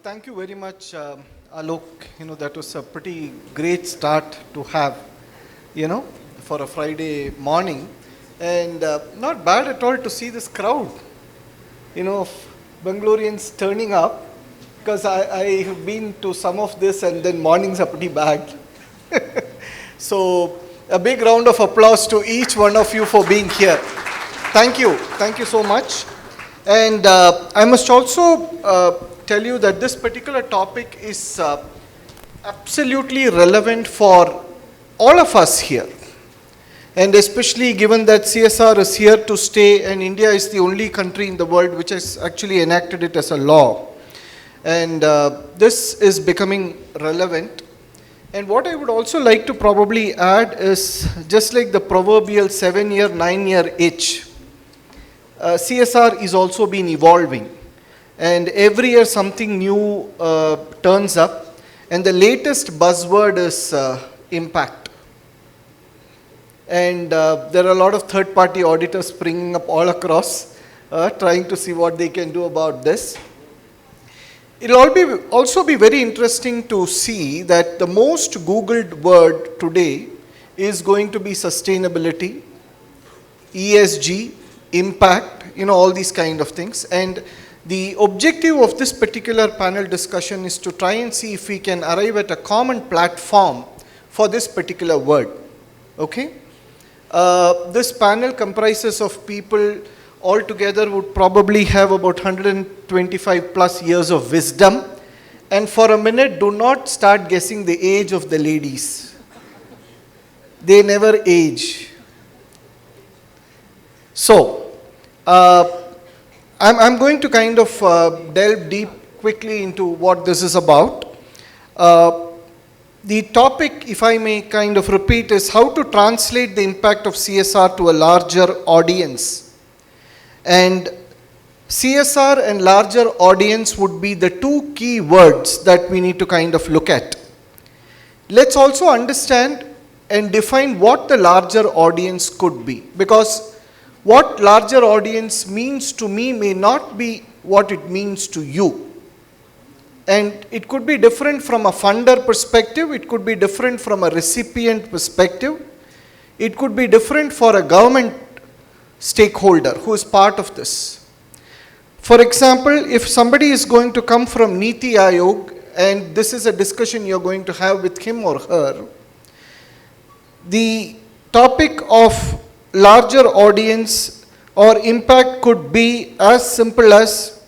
Thank you very much, Alok. That was a pretty great start to have, for a Friday morning. And not bad at all to see this crowd, of Bangaloreans turning up, because I have been to some of this and then mornings are pretty bad. So, a big round of applause to each one of you for being here. Thank you. Thank you so much. And I must also tell you that this particular topic is absolutely relevant for all of us here. And especially given that CSR is here to stay and India is the only country in the world which has actually enacted it as a law. And this is becoming relevant. And what I would also like to probably add is just like the proverbial 7-year, 9-year itch. CSR is also been evolving, and every year something new turns up, and the latest buzzword is impact. And there are a lot of third-party auditors springing up all across, trying to see what they can do about this. It will also be very interesting to see that the most Googled word today is going to be sustainability, ESG, impact, all these kind of things. And the objective of this particular panel discussion is to try and see if we can arrive at a common platform for this particular word. Okay? This panel comprises of people altogether would probably have about 125 plus years of wisdom. And for a minute, do not start guessing the age of the ladies. They never age. So, I'm going to kind of delve deep quickly into what this is about. The topic, if I may kind of repeat, is how to translate the impact of CSR to a larger audience. And CSR and larger audience would be the two key words that we need to kind of look at. Let's also understand and define what the larger audience could be, because what larger audience means to me may not be what it means to you. And it could be different from a funder perspective, it could be different from a recipient perspective, it could be different for a government stakeholder who is part of this. For example, if somebody is going to come from Niti Aayog and this is a discussion you're going to have with him or her, the topic of larger audience or impact could be as simple as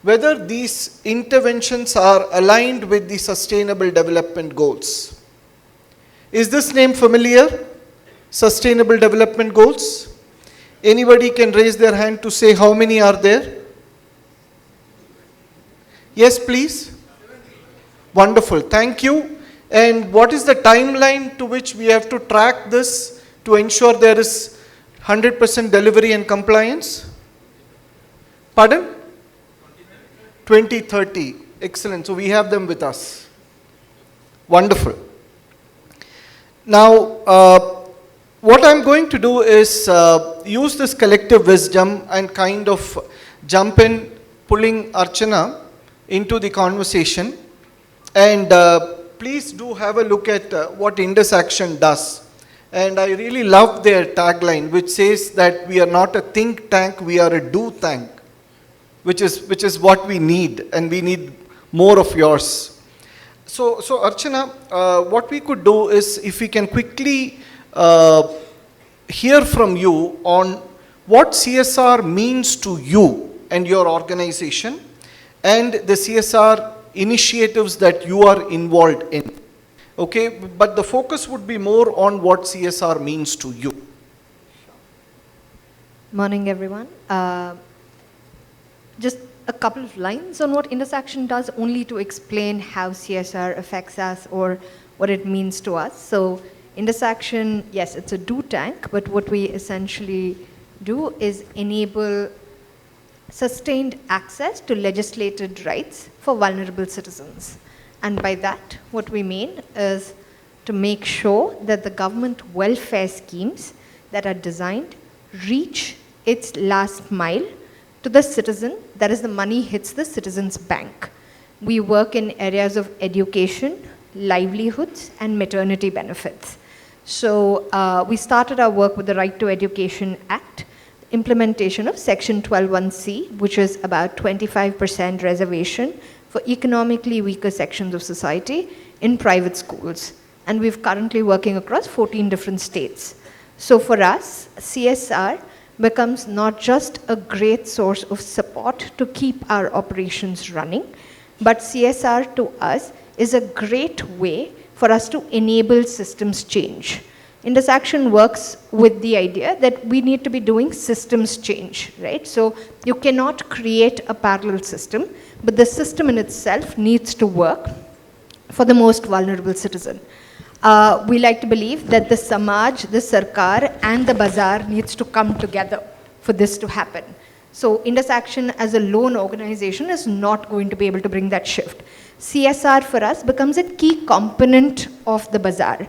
whether these interventions are aligned with the Sustainable Development Goals. Is this name familiar? Sustainable Development Goals? Anybody can raise their hand to say how many are there? Yes, please. Wonderful, thank you. And what is the timeline to which we have to track this to ensure there is 100% delivery and compliance? Pardon? 2030. Excellent. So we have them with us. Wonderful. Now, what I'm going to do is use this collective wisdom and kind of jump in, pulling Archana into the conversation. And please do have a look at what Indus Action does. And I really love their tagline, which says that we are not a think tank, we are a do tank, which is what we need, and we need more of yours. So Archana, what we could do is if we can quickly hear from you on what CSR means to you and your organization, and the CSR initiatives that you are involved in. Okay, but the focus would be more on what CSR means to you. Morning, everyone. Just a couple of lines on what Indus Action does, only to explain how CSR affects us or what it means to us. So Indus Action, yes, it's a do tank, but what we essentially do is enable sustained access to legislated rights for vulnerable citizens. And by that, what we mean is to make sure that the government welfare schemes that are designed reach its last mile to the citizen, that is, the money hits the citizen's bank. We work in areas of education, livelihoods, and maternity benefits. So we started our work with the Right to Education Act, implementation of Section 121C, which is about 25% reservation for economically weaker sections of society in private schools. And we're currently working across 14 different states. So for us, CSR becomes not just a great source of support to keep our operations running, but CSR to us is a great way for us to enable systems change. Indus Action works with the idea that we need to be doing systems change, right? So you cannot create a parallel system, but the system in itself needs to work for the most vulnerable citizen. We like to believe that the Samaj, the Sarkar, and the Bazaar needs to come together for this to happen. So Indus Action as a lone organization is not going to be able to bring that shift. CSR for us becomes a key component of the Bazaar,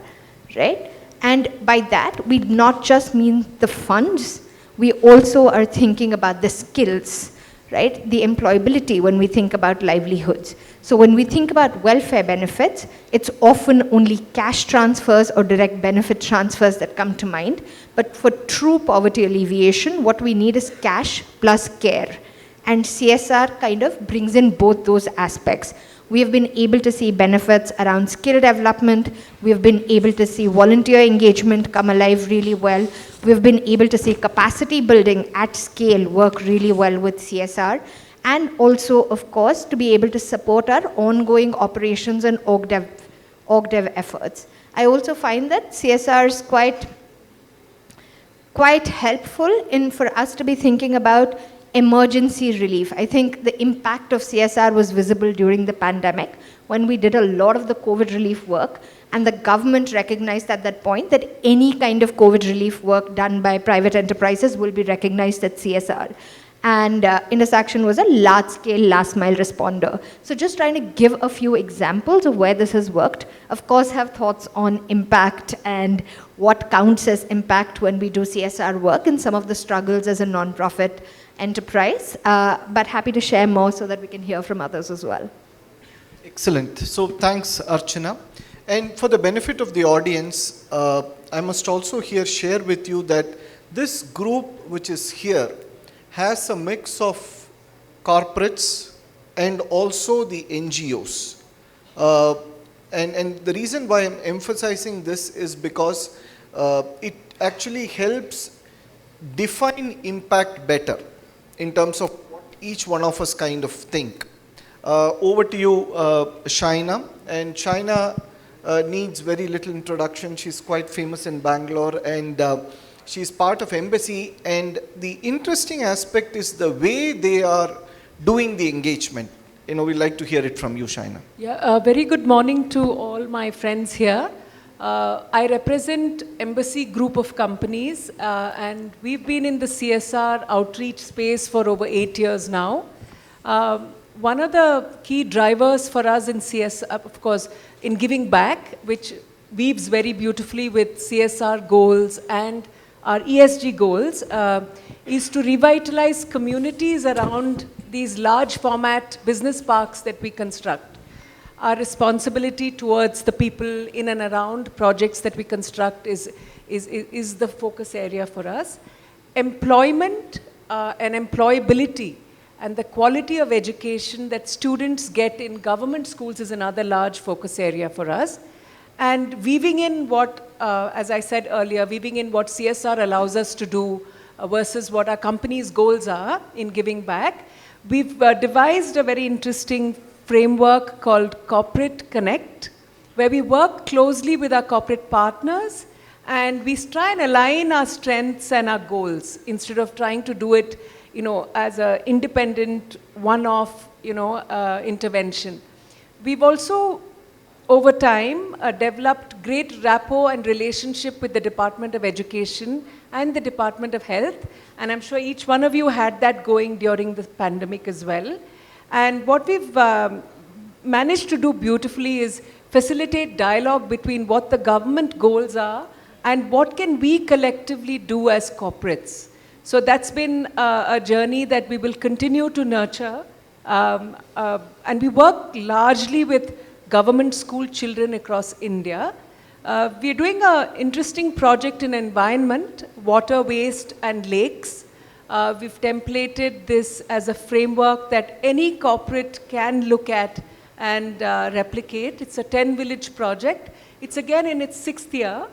right? And by that, we not just mean the funds, we also are thinking about the skills, right? The employability when we think about livelihoods. So when we think about welfare benefits, it's often only cash transfers or direct benefit transfers that come to mind. But for true poverty alleviation, what we need is cash plus care. And CSR kind of brings in both those aspects. We have been able to see benefits around skill development. We have been able to see volunteer engagement come alive really well. We've been able to see capacity building at scale work really well with CSR. And also, of course, to be able to support our ongoing operations and org dev efforts. I also find that CSR is quite helpful for us to be thinking about emergency relief. I think the impact of CSR was visible during the pandemic when we did a lot of the COVID relief work, and the government recognized at that point that any kind of COVID relief work done by private enterprises will be recognized as CSR. And Indus Action was a large-scale last-mile responder. So just trying to give a few examples of where this has worked. Of course, have thoughts on impact and what counts as impact when we do CSR work and some of the struggles as a non-profit enterprise, but happy to share more so that we can hear from others as well. Excellent. So thanks, Archana. And for the benefit of the audience, I must also here share with you that this group which is here has a mix of corporates and also the NGOs. And the reason why I'm emphasizing this is because it actually helps define impact better in terms of what each one of us kind of think. Over to you, Shaina. And Shaina needs very little introduction. She's quite famous in Bangalore, and she's part of Embassy. And the interesting aspect is the way they are doing the engagement. You know, we'd like to hear it from you, Shaina. Yeah, very good morning to all my friends here. I represent Embassy Group of Companies, and we've been in the CSR outreach space for over 8 years now. One of the key drivers for us in CSR, of course, in giving back, which weaves very beautifully with CSR goals and our ESG goals, is to revitalize communities around these large format business parks that we construct. Our responsibility towards the people in and around projects that we construct is the focus area for us. Employment and employability and the quality of education that students get in government schools is another large focus area for us. And weaving in what, as I said earlier, weaving in what CSR allows us to do versus what our company's goals are in giving back, we've devised a very interesting framework called Corporate Connect, where we work closely with our corporate partners and we try and align our strengths and our goals instead of trying to do it, you know, as an independent one-off, you know, intervention. We've also, over time, developed great rapport and relationship with the Department of Education and the Department of Health, and I'm sure each one of you had that going during the pandemic as well. And what we've managed to do beautifully is facilitate dialogue between what the government goals are and what can we collectively do as corporates. So that's been a journey that we will continue to nurture And we work largely with government school children across India. We are doing an interesting project in environment, water, waste, and lakes. We've templated this as a framework that any corporate can look at and replicate. It's a 10-village project. It's again in its 6th year.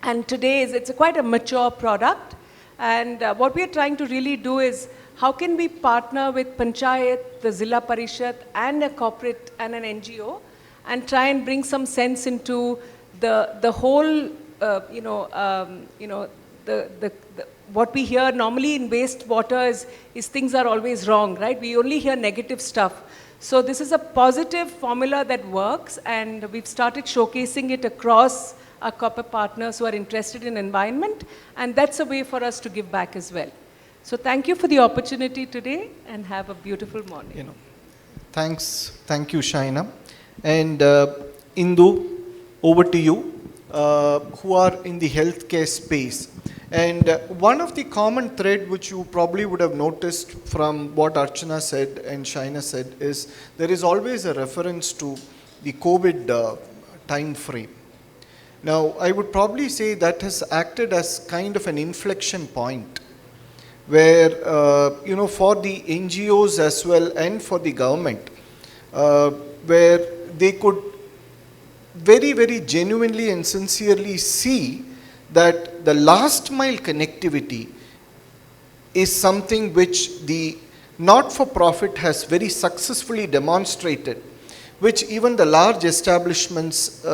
And today it's quite a mature product. And what we are trying to really do is, how can we partner with Panchayat, the Zilla Parishad, and a corporate and an NGO, and try and bring some sense into the whole, what we hear normally in wastewater is things are always wrong, right? We only hear negative stuff. So this is a positive formula that works, and we've started showcasing it across our corporate partners who are interested in environment, and that's a way for us to give back as well. So thank you for the opportunity today, and have a beautiful morning. Thank you, Shaina. And Indu, over to you, who are in the healthcare space. And one of the common thread which you probably would have noticed from what Archana said and Shaina said is there is always a reference to the COVID time frame. Now, I would probably say that has acted as kind of an inflection point where, for the NGOs as well and for the government, where they could very, very genuinely and sincerely see that the last mile connectivity is something which the not-for-profit has very successfully demonstrated, which even the large establishments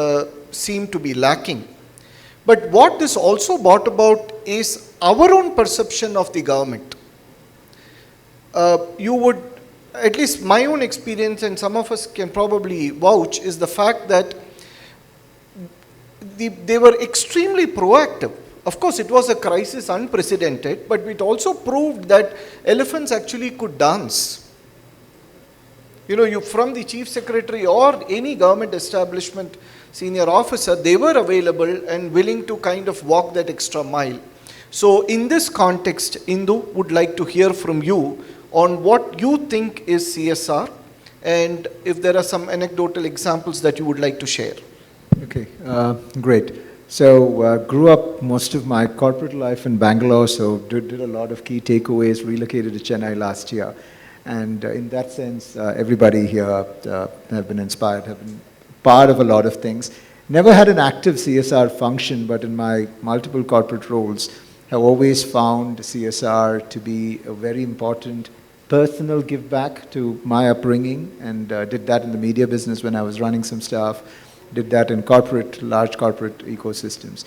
seem to be lacking. But what this also brought about is our own perception of the government. You would, at least my own experience, and some of us can probably vouch, is the fact that they were extremely proactive. Of course, it was a crisis unprecedented, but it also proved that elephants actually could dance. You from the chief secretary or any government establishment senior officer, they were available and willing to kind of walk that extra mile. So in this context, Indu would like to hear from you on what you think is CSR, and if there are some anecdotal examples that you would like to share. Okay, great. So grew up most of my corporate life in Bangalore, so did a lot of key takeaways, relocated to Chennai last year. And in that sense, everybody here have been inspired, have been part of a lot of things. Never had an active CSR function, but in my multiple corporate roles, have always found CSR to be a very important personal give back to my upbringing, and did that in the media business when I was running some stuff, did that in large corporate ecosystems.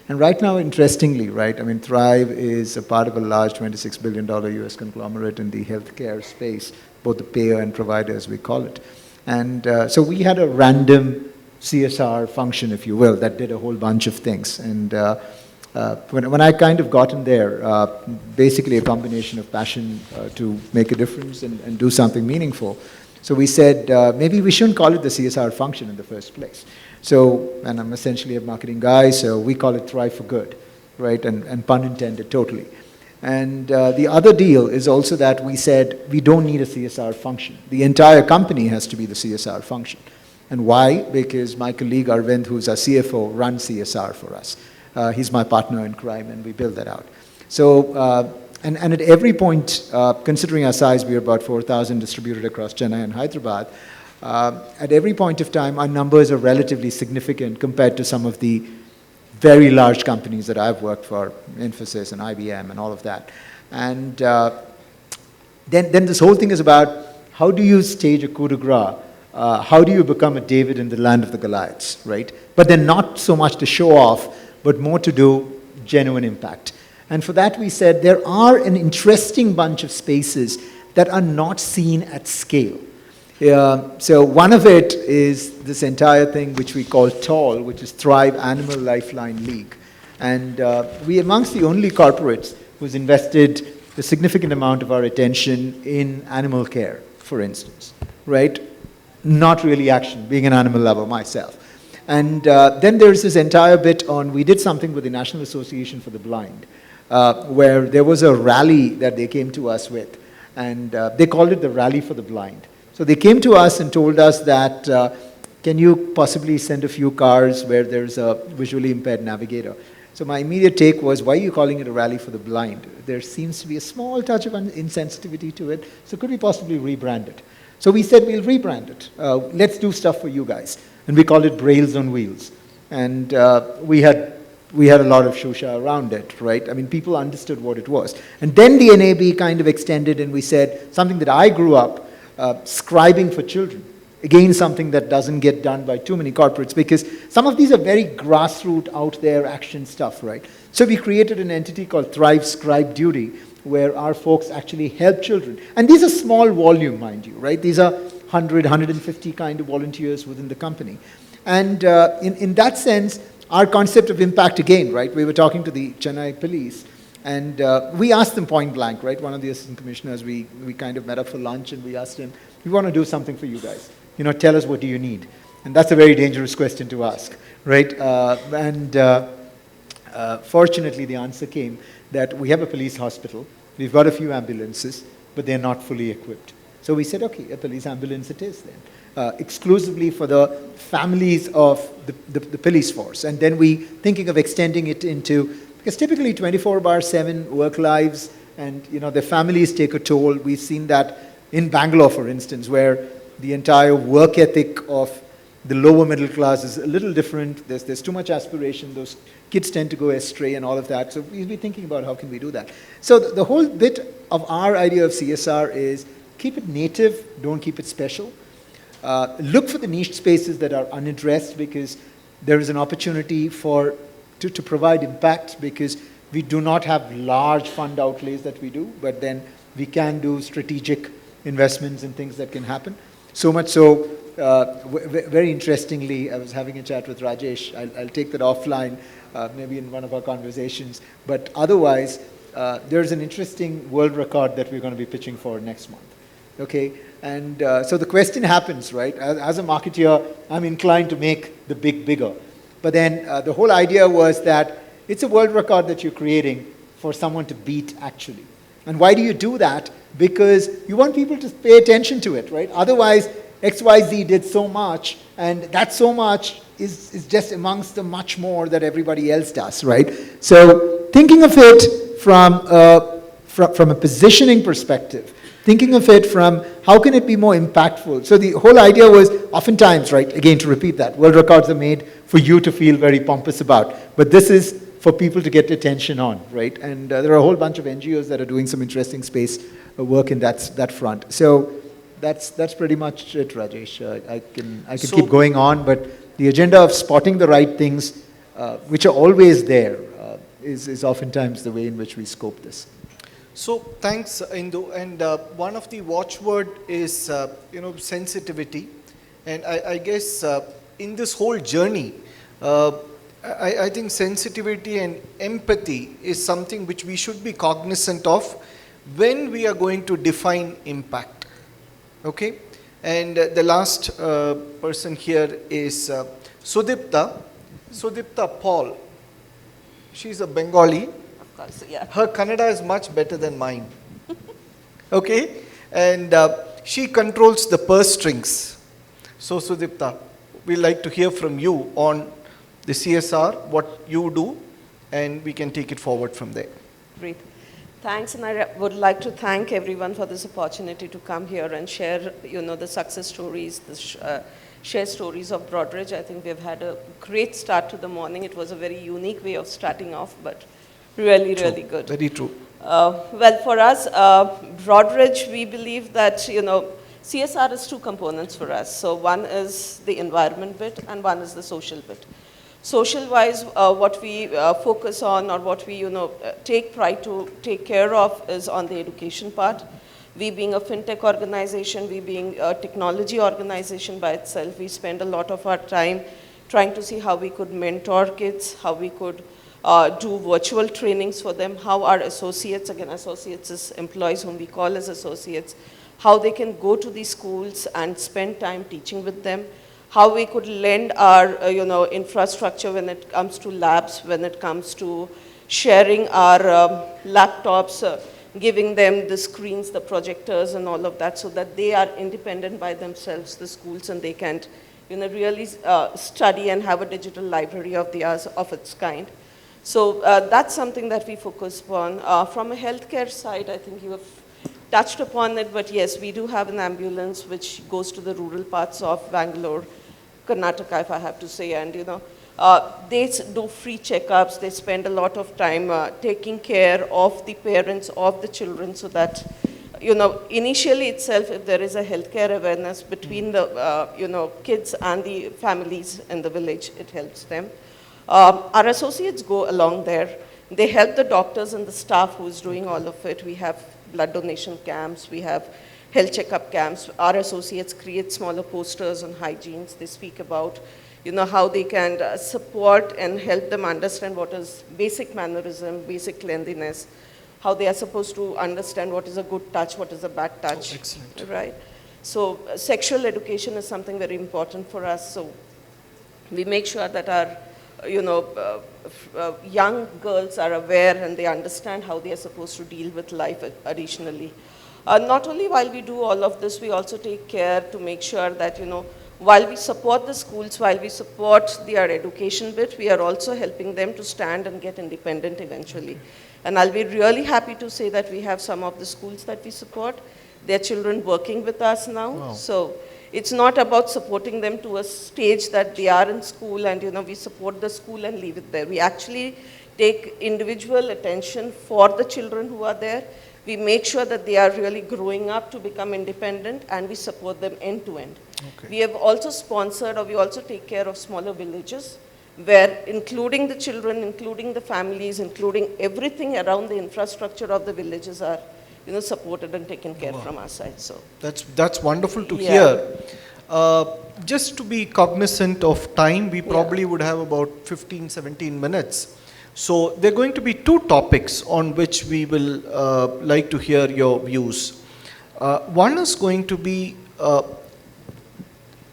And right now, interestingly, right, I mean, Thrive is a part of a large $26 billion US conglomerate in the healthcare space, both the payer and provider, as we call it. And so we had a random CSR function, if you will, that did a whole bunch of things. And when I kind of got in there, basically a combination of passion to make a difference and do something meaningful. So we said, maybe we shouldn't call it the CSR function in the first place. So, and I'm essentially a marketing guy, so we call it Thrive for Good, right? And pun intended, totally. And the other deal is also that we said, we don't need a CSR function. The entire company has to be the CSR function. And why? Because my colleague Arvind, who's our CFO, runs CSR for us. He's my partner in crime, and we build that out. So, and at every point, considering our size, we are about 4,000 distributed across Chennai and Hyderabad. At every point of time, our numbers are relatively significant compared to some of the very large companies that I've worked for, Infosys and IBM and all of that. And then this whole thing is about how do you stage a coup de grace? How do you become a David in the land of the Goliaths, right? But then not so much to show off, but more to do genuine impact. And for that we said there are an interesting bunch of spaces that are not seen at scale. So one of it is this entire thing which we call TALL, which is Thrive Animal Lifeline League. And we amongst the only corporates who's invested a significant amount of our attention in animal care, for instance, right? Not really action, being an animal lover myself. And then there's this entire bit on, we did something with the National Association for the Blind, where there was a rally that they came to us with. And they called it the Rally for the Blind. So they came to us and told us that, can you possibly send a few cars where there's a visually impaired navigator? So my immediate take was, why are you calling it a rally for the blind? There seems to be a small touch of insensitivity to it, so could we possibly rebrand it? So we said, we'll rebrand it. Let's do stuff for you guys. And we called it Brails on Wheels. And we had a lot of shusha around it, right? I mean, people understood what it was. And then the NAB kind of extended, and we said, something that I grew up, scribing for children. Again, something that doesn't get done by too many corporates, because some of these are very grassroots, out there action stuff, right? So we created an entity called Thrive Scribe Duty, where our folks actually help children. And these are small volume, mind you, right? These are 100, 150 kind of volunteers within the company. And in that sense, our concept of impact again, right? We were talking to the Chennai police, and we asked them point blank, right? One of the assistant commissioners, we kind of met up for lunch, and we asked him, we want to do something for you guys. You know, tell us, what do you need? And that's a very dangerous question to ask, right? Fortunately, the answer came that we have a police hospital, we've got a few ambulances, but they're not fully equipped. So we said, okay, a police ambulance it is then, exclusively for the families of the police force. And then we thinking of extending it into, because typically 24/7 work lives, and you know, their families take a toll. We've seen that in Bangalore, for instance, where the entire work ethic of the lower middle class is a little different. There's too much aspiration. Those kids tend to go astray and all of that. So we'll be thinking about how can we do that. So the whole bit of our idea of CSR is keep it native, don't keep it special. Look for the niche spaces that are unaddressed, because there is an opportunity to provide impact, because we do not have large fund outlays that we do, but then we can do strategic investments in things that can happen. So much so, very interestingly, I was having a chat with Rajesh. I'll take that offline, maybe in one of our conversations. But otherwise, there's an interesting world record that we're going to be pitching for next month. Okay? And so the question happens, right? As a marketeer, I'm inclined to make the big bigger. But then the whole idea was that it's a world record that you're creating for someone to beat, actually. And why do you do that? Because you want people to pay attention to it, right? Otherwise, XYZ did so much, and that so much is just amongst the much more that everybody else does, right? So thinking of it from a positioning perspective, thinking of it from how can it be more impactful. So the whole idea was oftentimes, right, again to repeat that, world records are made for you to feel very pompous about, but this is for people to get attention on, right? And there are a whole bunch of NGOs that are doing some interesting space work in that front. So that's pretty much it, Rajesh. I can keep going on, but the agenda of spotting the right things, which are always there, is oftentimes the way in which we scope this. So thanks, Indu. And one of the watchword is, sensitivity. And I guess in this whole journey, I think sensitivity and empathy is something which we should be cognizant of when we are going to define impact. Okay? And the last person here is Sudipta Paul. She's a Bengali. Of course, yeah. Her Kannada is much better than mine. Okay? And she controls the purse strings. So Sudipta, we'd like to hear from you on the CSR, what you do, and we can take it forward from there. Great. Thanks, and I would like to thank everyone for this opportunity to come here and share, the success stories, share stories of Broadridge. I think we've had a great start to the morning. It was a very unique way of starting off, but really, True. really good. Very true. Well, for us, Broadridge, we believe that, CSR is two components for us. So one is the environment bit, and one is the social bit. Social-wise, what we focus on, or what we, take pride to take care of, is on the education part. We being a fintech organization, we being a technology organization by itself, we spend a lot of our time trying to see how we could mentor kids, how we could do virtual trainings for them, how our associates, again associates is employees whom we call as associates, how they can go to these schools and spend time teaching with them, how we could lend our infrastructure when it comes to labs, when it comes to sharing our laptops, giving them the screens, the projectors and all of that so that they are independent by themselves, the schools, and they can really study and have a digital library of theirs of its kind. So that's something that we focus upon. From a healthcare side, I think you have touched upon it, but yes, we do have an ambulance which goes to the rural parts of Bangalore, Karnataka, if I have to say, and they do free checkups. They spend a lot of time taking care of the parents of the children so that, initially itself, if there is a healthcare awareness between the, kids and the families in the village, it helps them. Our associates go along there. They help the doctors and the staff who is doing all of it. We have blood donation camps. We have health checkup camps. Our associates create smaller posters on hygienes. They speak about how they can support and help them understand what is basic mannerism, basic cleanliness, how they are supposed to understand what is a good touch, what is a bad touch. Oh, excellent. Right. So sexual education is something very important for us. So we make sure that our young girls are aware and they understand how they are supposed to deal with life additionally. Not only while we do all of this, we also take care to make sure that, while we support the schools, while we support their education bit, we are also helping them to stand and get independent eventually. And I'll be really happy to say that we have some of the schools that we support, their children working with us now. Wow. So it's not about supporting them to a stage that they are in school and we support the school and leave it there. We actually take individual attention for the children who are there. We make sure that they are really growing up to become independent and we support them end to end. Okay. We have also sponsored or we also take care of smaller villages where including the children, including the families, including everything around the infrastructure of the villages are supported and taken care from our side. So That's wonderful to Yeah. hear. Just to be cognizant of time, we probably would have about 15, 17 minutes. So there are going to be two topics on which we will like to hear your views. One is going to be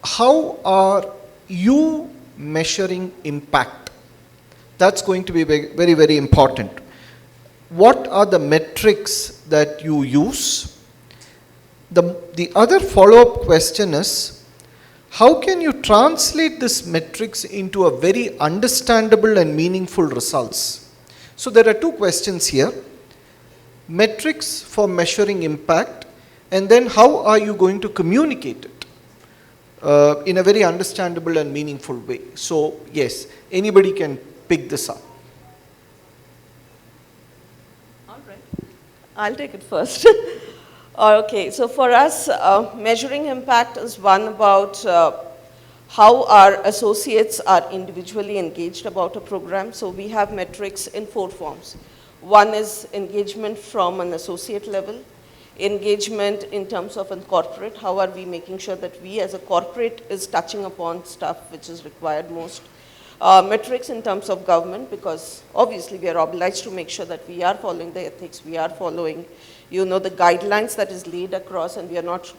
how are you measuring impact? That's going to be very, very important. What are the metrics that you use? The other follow-up question is, how can you translate this metrics into a very understandable and meaningful results? So there are two questions here. Metrics for measuring impact, and then how are you going to communicate it in a very understandable and meaningful way? So yes, anybody can pick this up. all right, I'll take it first. Okay, so for us, measuring impact is one about how our associates are individually engaged about a program. So we have metrics in 4 forms. One is engagement from an associate level, engagement in terms of a corporate, how are we making sure that we as a corporate is touching upon stuff which is required most. Metrics in terms of government, because obviously we are obliged to make sure that we are following the ethics, we are following the guidelines that is laid across and we are not,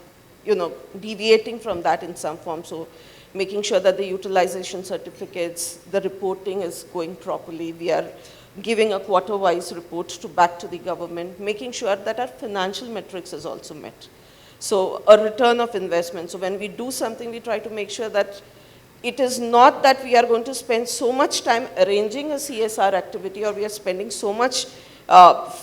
deviating from that in some form. So making sure that the utilization certificates, the reporting is going properly. We are giving a quarter-wise report back to the government, making sure that our financial metrics is also met. So a return of investment. So when we do something, we try to make sure that it is not that we are going to spend so much time arranging a CSR activity or we are spending so much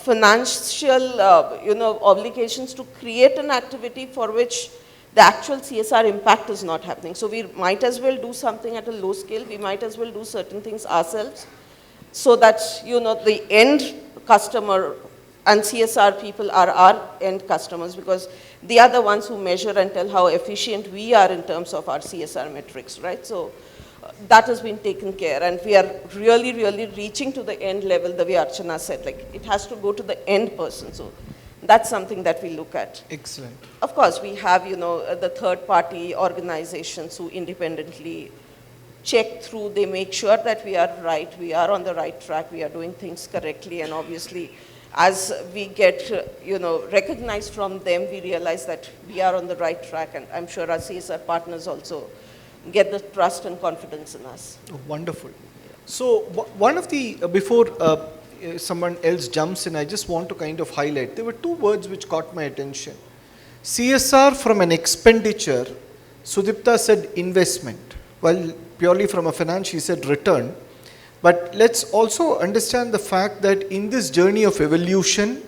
financial, obligations to create an activity for which the actual CSR impact is not happening. So we might as well do something at a low scale. We might as well do certain things ourselves so that, the end customer and CSR people are our end customers because they are the ones who measure and tell how efficient we are in terms of our CSR metrics, right? So that has been taken care and we are really, really reaching to the end level the way Archana said, like it has to go to the end person. So that's something that we look at. Excellent. Of course, we have, the third party organizations who independently check through, they make sure that we are right, we are on the right track, we are doing things correctly and obviously as we get, recognized from them, we realize that we are on the right track and I'm sure our CSR partners also get the trust and confidence in us. Oh, wonderful. So one of the, before someone else jumps in, I just want to kind of highlight. There were two words which caught my attention. CSR from an expenditure, Sudipta said investment. While purely from a finance, she said return. But let's also understand the fact that in this journey of evolution,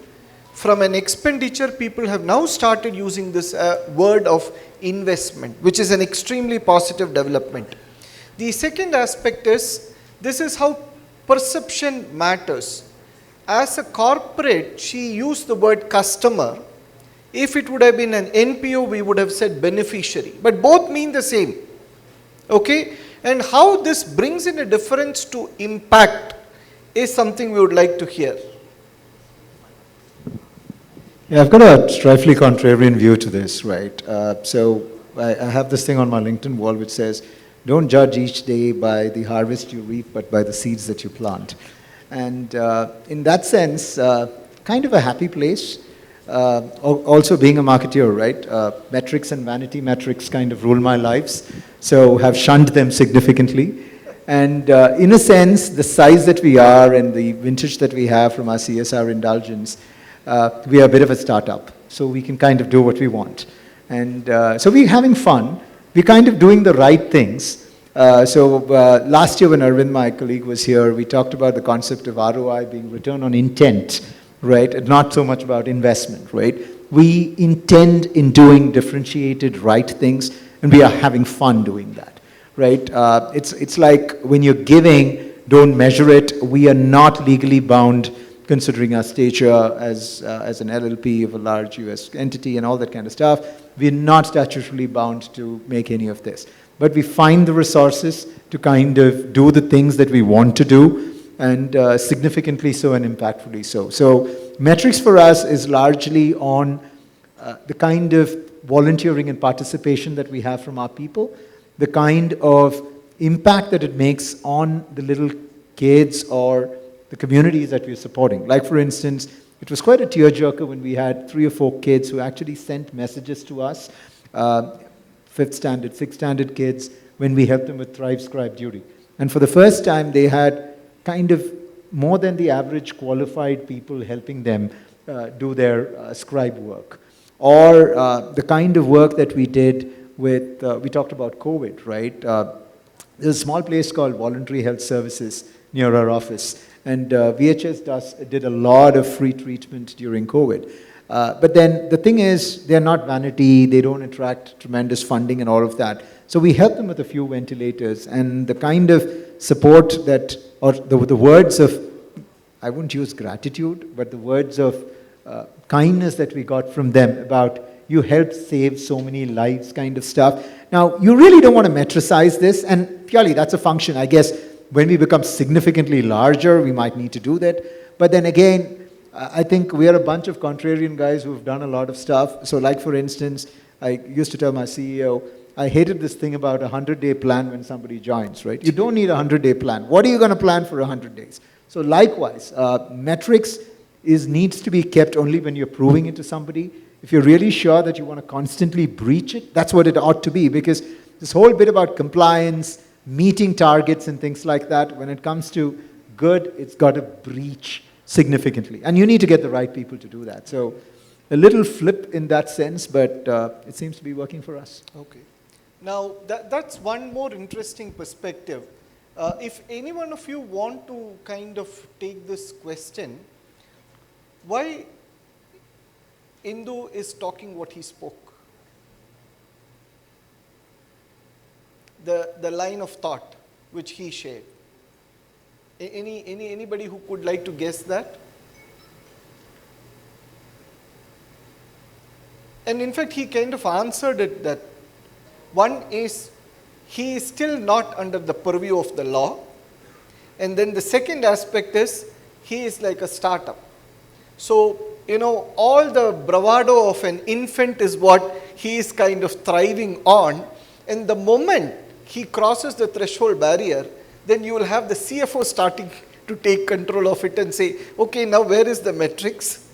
from an expenditure, people have now started using this word of investment, which is an extremely positive development. The second aspect is, this is how perception matters. As a corporate, she used the word customer. If it would have been an NPO, we would have said beneficiary. But both mean the same. Okay? And how this brings in a difference to impact is something we would like to hear. Yeah, I've got a trifling contrarian view to this, right? So I have this thing on my LinkedIn wall which says, don't judge each day by the harvest you reap, but by the seeds that you plant. And in that sense, kind of a happy place. Also being a marketeer, right? Metrics and vanity metrics kind of rule my lives, so have shunned them significantly. And in a sense, the size that we are and the vintage that we have from our CSR indulgence, we are a bit of a startup, so we can kind of do what we want. And so we're having fun. We're kind of doing the right things. Last year when Arvind, my colleague, was here, we talked about the concept of ROI being return on intent, right? And not so much about investment, right? We intend in doing differentiated right things, and we are having fun doing that, right? It's like when you're giving, don't measure it. We are not legally bound, considering our stature as an LLP of a large US entity and all that kind of stuff. We're not statutorily bound to make any of this. But we find the resources to kind of do the things that we want to do, and significantly so and impactfully so. So metrics for us is largely on the kind of volunteering and participation that we have from our people, the kind of impact that it makes on the little kids or the communities that we're supporting. Like for instance, it was quite a tearjerker when we had 3 or 4 kids who actually sent messages to us, 5th standard, 6th standard kids, when we helped them with Thrive Scribe duty. And for the first time, they had kind of more than the average qualified people helping them do their scribe work. Or the kind of work that we did with, we talked about COVID, right? There's a small place called Voluntary Health Services near our office. And VHS did a lot of free treatment during COVID. But then the thing is, they're not vanity, they don't attract tremendous funding and all of that. So we help them with a few ventilators, and the kind of support that, or the words of, I wouldn't use gratitude, but the words of kindness that we got from them about, you helped save so many lives kind of stuff. Now, you really don't want to metricize this, and purely that's a function, I guess. When we become significantly larger, we might need to do that. But then again, I think we are a bunch of contrarian guys who've done a lot of stuff. So like for instance, I used to tell my CEO, I hated this thing about a 100-day plan when somebody joins, right? You don't need a 100-day plan. What are you going to plan for 100 days? So likewise, metrics needs to be kept only when you're proving it to somebody. If you're really sure that you want to constantly breach it, that's what it ought to be, because this whole bit about compliance, meeting targets and things like that, when it comes to good, it's got to breach significantly. And you need to get the right people to do that. So a little flip in that sense, but it seems to be working for us. Okay. Now, that's one more interesting perspective. If any one of you want to kind of take this question, why Indu is talking what he spoke? The line of thought which he shared. Anybody who could like to guess that? And in fact, he kind of answered it that one is, he is still not under the purview of the law. And then the second aspect is, he is like a startup. So, you know, all the bravado of an infant is what he is kind of thriving on. And the moment he crosses the threshold barrier, then you will have the CFO starting to take control of it and say, okay, now where is the metrics?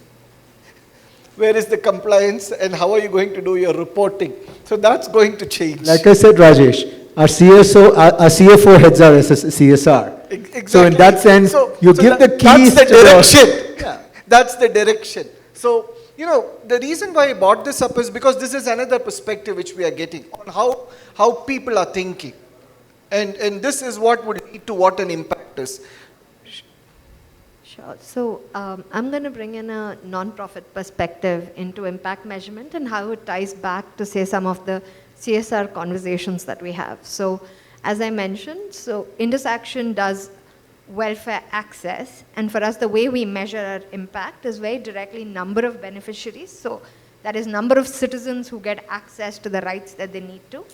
Where is the compliance, and how are you going to do your reporting? So that's going to change. Like I said, Rajesh, our CFO heads our CSR. Exactly. So in that sense, you give the keys that's the to direction. Yeah. That's the direction. So, the reason why I brought this up is because this is another perspective which we are getting on how people are thinking. And this is what would lead to what an impact is. Sure. So I'm going to bring in a non-profit perspective into impact measurement and how it ties back to, say, some of the CSR conversations that we have. So as I mentioned, so Indus Action does welfare access, and for us the way we measure our impact is very directly number of beneficiaries. So that is number of citizens who get access to the rights that they need to,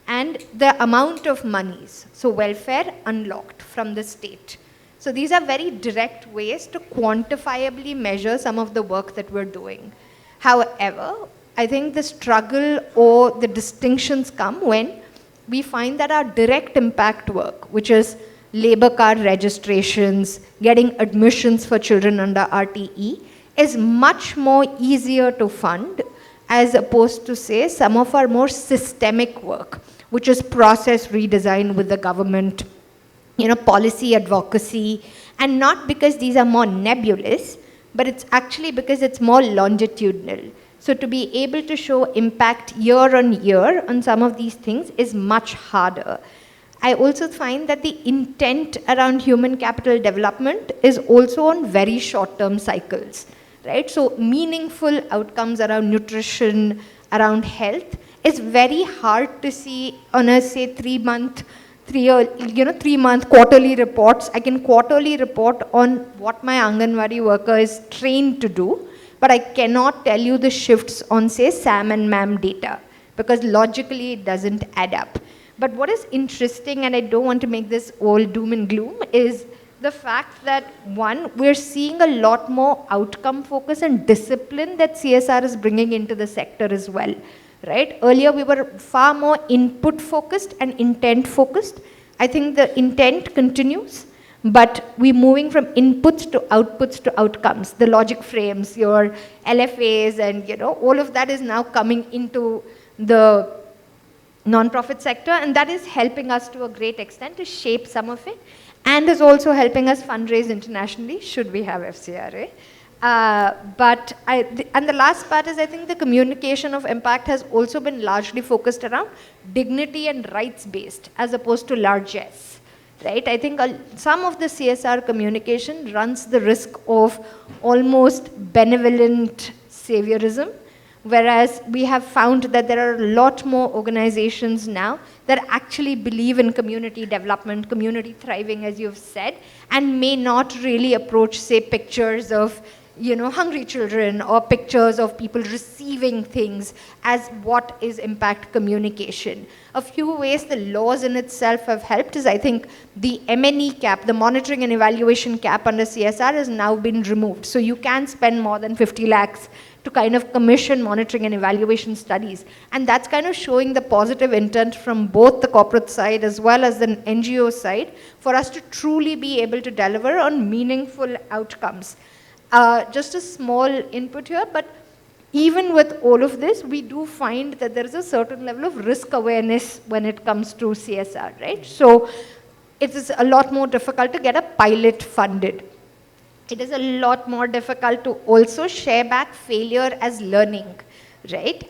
and the amount of monies, so welfare unlocked from the state. So these are very direct ways to quantifiably measure some of the work that we're doing. However, I think the struggle or the distinctions come when we find that our direct impact work, which is labor card registrations, getting admissions for children under RTE, is much more easier to fund as opposed to, say, some of our more systemic work, which is process redesign with the government, policy advocacy, and not because these are more nebulous, but it's actually because it's more longitudinal. So to be able to show impact year on year on some of these things is much harder. I also find that the intent around human capital development is also on very short-term cycles, right? So meaningful outcomes around nutrition, around health is very hard to see on a, say, 3-month, 3-month quarterly reports. I can quarterly report on what my Anganwadi worker is trained to do, but I cannot tell you the shifts on, say, SAM and MAM data, because logically it doesn't add up. But what is interesting, and I don't want to make this all doom and gloom, is the fact that, one, we're seeing a lot more outcome focus and discipline that CSR is bringing into the sector as well, right? Earlier we were far more input focused and intent focused. I think the intent continues, but we're moving from inputs to outcomes. The logic frames, your LFAs, and all of that is now coming into the non-profit sector, and that is helping us to a great extent to shape some of it, and is also helping us fundraise internationally, should we have FCRA. And the last part is, I think the communication of impact has also been largely focused around dignity and rights-based, as opposed to largesse, right? I think some of the CSR communication runs the risk of almost benevolent saviorism, whereas we have found that there are a lot more organizations now that actually believe in community development, community thriving, as you've said, and may not really approach, say, pictures of hungry children or pictures of people receiving things as what is impact communication. A few ways the laws in itself have helped is, I think, the M&E cap, the monitoring and evaluation cap under CSR, has now been removed. So you can spend more than 50 lakhs to kind of commission monitoring and evaluation studies. And that's kind of showing the positive intent from both the corporate side as well as the NGO side for us to truly be able to deliver on meaningful outcomes. Just a small input here, but even with all of this, we do find that there is a certain level of risk awareness when it comes to CSR, right? So it is a lot more difficult to get a pilot funded. It is a lot more difficult to also share back failure as learning, right?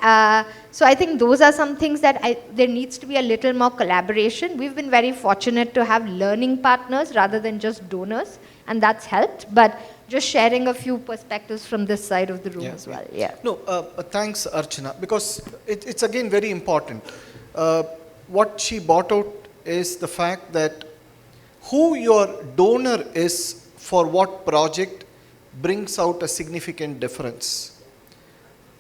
So I think those are some things that there needs to be a little more collaboration. We've been very fortunate to have learning partners rather than just donors, and that's helped. But just sharing a few perspectives from this side of the room as well. Yeah. No, thanks, Archana, because it's again very important. What she brought out is the fact that who your donor is for what project brings out a significant difference.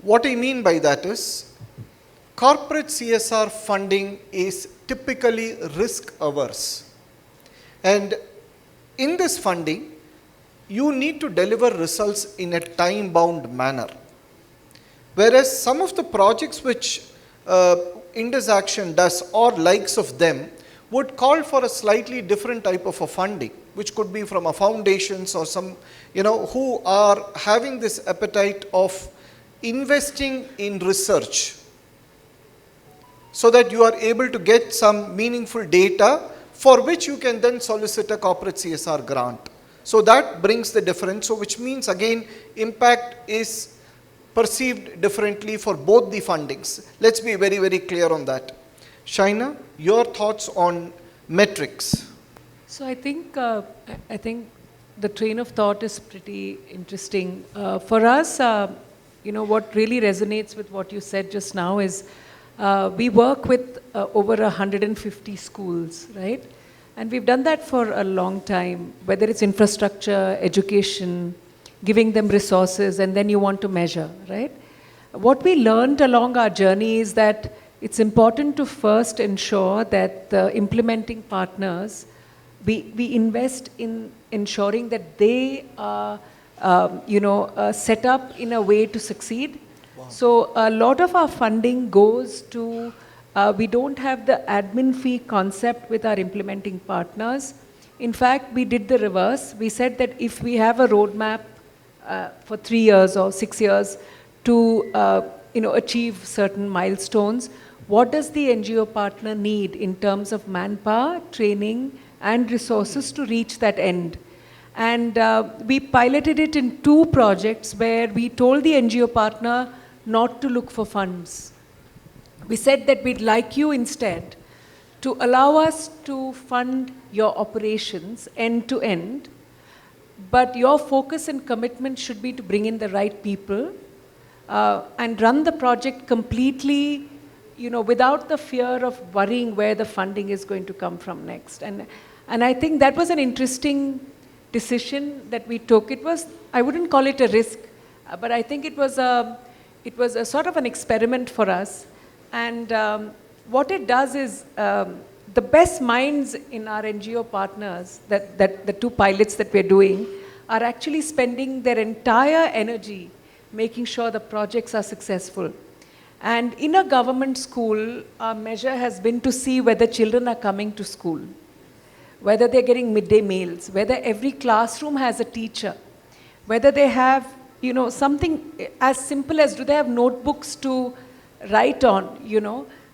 What I mean by that is, corporate CSR funding is typically risk averse. And in this funding, you need to deliver results in a time-bound manner. Whereas some of the projects which Indus Action does or likes of them would call for a slightly different type of a funding, which could be from a foundations or some, who are having this appetite of investing in research so that you are able to get some meaningful data for which you can then solicit a corporate CSR grant. So that brings the difference, so which means again impact is perceived differently for both the fundings. Let's be very, very clear on that. Shaina, your thoughts on metrics? So I think the train of thought is pretty interesting. For us, what really resonates with what you said just now is we work with over 150 schools, right? And we've done that for a long time, whether it's infrastructure, education, giving them resources, and then you want to measure, right? What we learned along our journey is that it's important to first ensure that the implementing partners, we invest in ensuring that they are, set up in a way to succeed. Wow. So a lot of our funding goes to, we don't have the admin fee concept with our implementing partners. In fact, we did the reverse. We said that if we have a roadmap for 3 years or 6 years to achieve certain milestones, what does the NGO partner need in terms of manpower, training, and resources to reach that end? And we piloted it in 2 projects where we told the NGO partner not to look for funds. We said that we'd like you instead to allow us to fund your operations end to end, but your focus and commitment should be to bring in the right people and run the project completely, without the fear of worrying where the funding is going to come from next. And I think that was an interesting decision that we took. It was, I wouldn't call it a risk, but I think it was a sort of an experiment for us. And what it does is, the best minds in our NGO partners, that the 2 pilots that we're doing, are actually spending their entire energy making sure the projects are successful. And in a government school, our measure has been to see whether children are coming to school, whether they're getting midday meals, whether every classroom has a teacher, whether they have, something as simple as do they have notebooks to write on,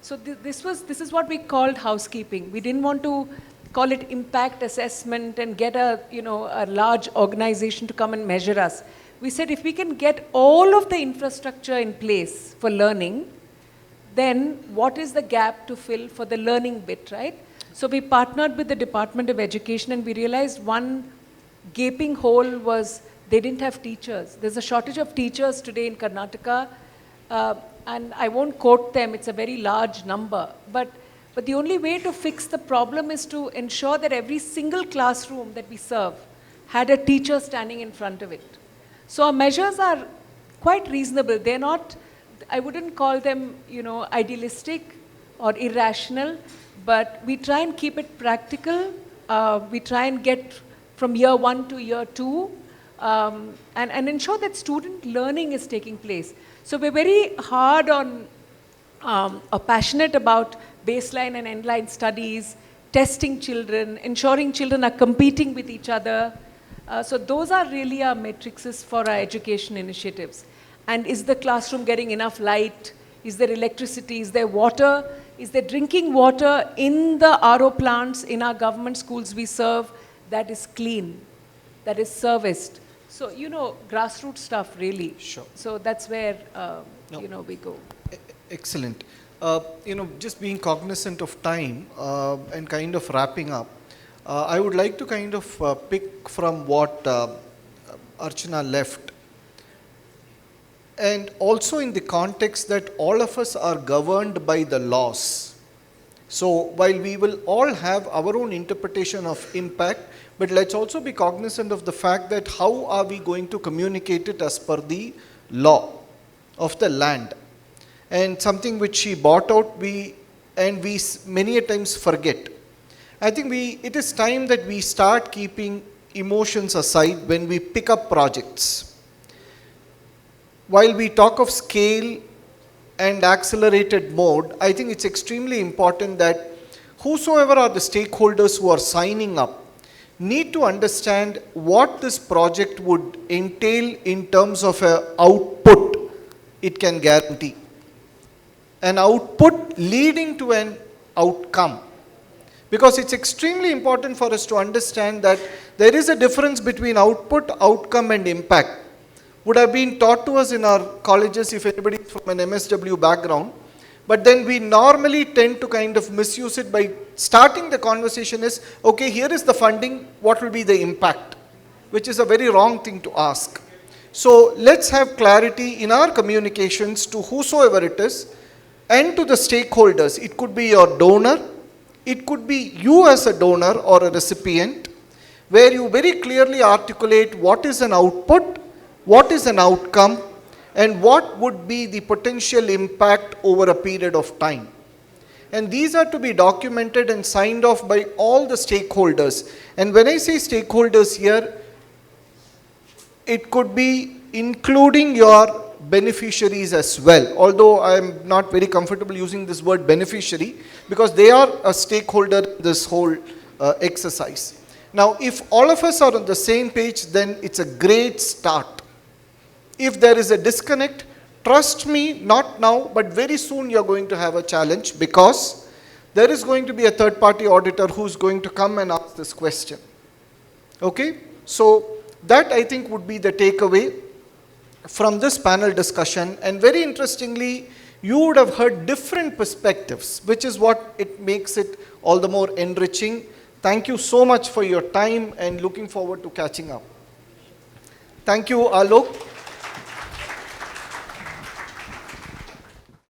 So this is what we called housekeeping. We didn't want to call it impact assessment and get a large organization to come and measure us. We said if we can get all of the infrastructure in place for learning, then what is the gap to fill for the learning bit, right? So we partnered with the Department of Education and we realized one gaping hole was they didn't have teachers. There's a shortage of teachers today in Karnataka, and I won't quote them, it's a very large number. But the only way to fix the problem is to ensure that every single classroom that we serve had a teacher standing in front of it. So our measures are quite reasonable. They're not, I wouldn't call them, idealistic or irrational, but we try and keep it practical. We try and get from year 1 to year 2 and ensure that student learning is taking place. So we're very hard on, or passionate about baseline and endline studies, testing children, ensuring children are competing with each other. So those are really our matrices for our education initiatives. And is the classroom getting enough light? Is there electricity? Is there water? Is there drinking water in the RO plants in our government schools we serve that is clean, that is serviced? So, grassroots stuff really. Sure. So that's where, we go. Excellent. Just being cognizant of time and kind of wrapping up, I would like to kind of pick from what Archana left. And also in the context that all of us are governed by the laws. So while we will all have our own interpretation of impact, but let's also be cognizant of the fact that how are we going to communicate it as per the law of the land. And something which she brought out, we many a times forget. I think it is time that we start keeping emotions aside when we pick up projects. While we talk of scale and accelerated mode, I think it's extremely important that whosoever are the stakeholders who are signing up need to understand what this project would entail in terms of an output it can guarantee. An output leading to an outcome. Because it's extremely important for us to understand that there is a difference between output, outcome, and impact. Would have been taught to us in our colleges if anybody is from an MSW background. But then we normally tend to kind of misuse it by starting the conversation is, okay, here is the funding, what will be the impact? Which is a very wrong thing to ask. So let's have clarity in our communications to whosoever it is and to the stakeholders. It could be your donor, it could be you as a donor or a recipient, where you very clearly articulate what is an output, what is an outcome, and what would be the potential impact over a period of time. And these are to be documented and signed off by all the stakeholders. And when I say stakeholders here, it could be including your beneficiaries as well, although I am not very comfortable using this word beneficiary because they are a stakeholder in this whole exercise. Now, if all of us are on the same page, then it's a great start. If there is a disconnect, trust me, not now, but very soon you're going to have a challenge because there is going to be a third-party auditor who's going to come and ask this question. Okay? So that I think would be the takeaway from this panel discussion. And very interestingly, you would have heard different perspectives, which is what it makes it all the more enriching. Thank you so much for your time and looking forward to catching up. Thank you, Alok.